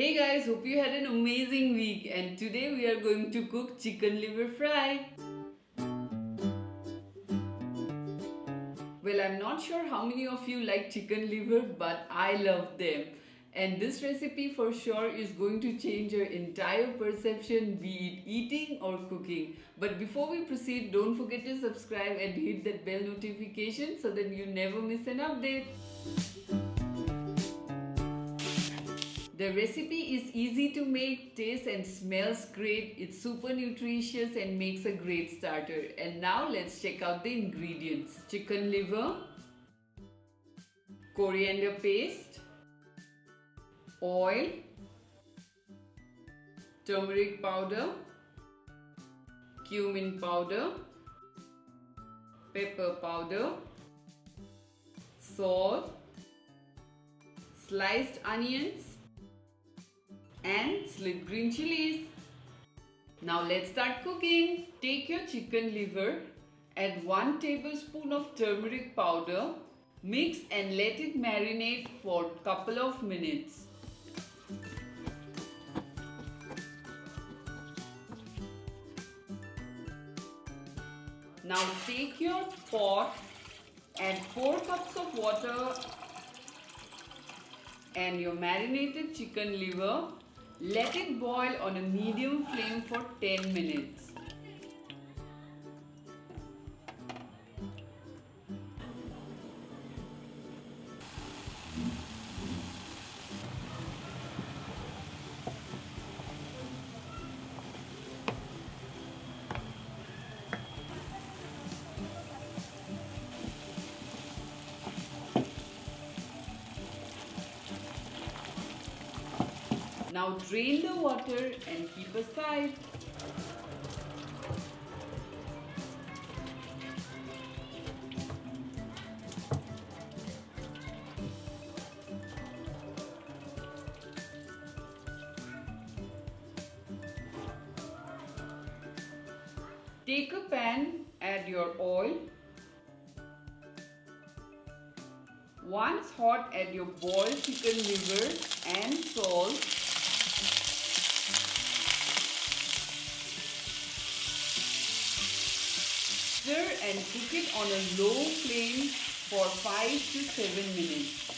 Hey guys, hope you had an amazing week and today we are going to cook chicken liver fry. Well, I'm not sure how many of you like chicken liver, but I love them. And this recipe for sure is going to change your entire perception, be it eating or cooking. But before we proceed, don't forget to subscribe and hit that bell notification so that you never miss an update. The recipe is easy to make, tastes and smells great. It's super nutritious and makes a great starter. And now let's check out the ingredients. Chicken liver, coriander paste, oil, turmeric powder, cumin powder, pepper powder, salt, sliced onions, and slit green chilies. Now let's start cooking. Take your chicken liver, add 1 tablespoon of turmeric powder, mix and let it marinate for a couple of minutes. Now take your pot, add 4 cups of water and your marinated chicken liver. Let it boil on a medium flame for 10 minutes. Now drain the water and keep aside. Take a pan, add your oil. Once hot, add your boiled chicken liver and salt. Stir and cook it on a low flame for 5 to 7 minutes.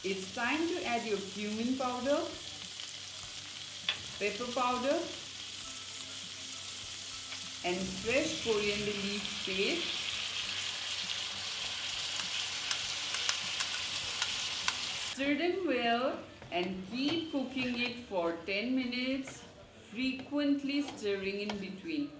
It's time to add your cumin powder, pepper powder, and fresh coriander leaf paste. Stir them well and keep cooking it for 10 minutes, frequently stirring in between.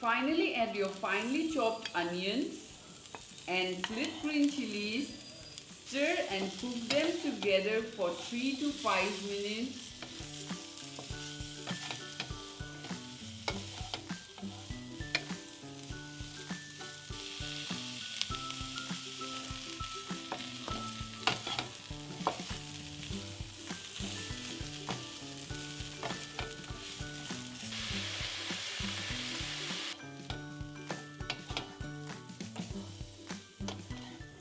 Finally, add your finely chopped onions and slit green chilies. Stir and cook them together for 3 to 5 minutes.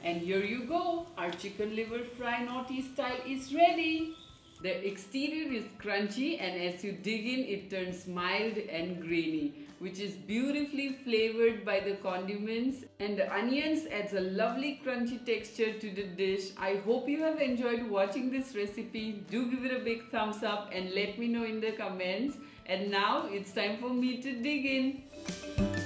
And here you go, our chicken liver fry naughty style is ready. The exterior is crunchy and as you dig in it turns mild and grainy, which is beautifully flavored by the condiments, and the onions adds a lovely crunchy texture to the dish. I hope you have enjoyed watching this recipe. Do give it a big thumbs up and let me know in the comments. And now it's time for me to dig in.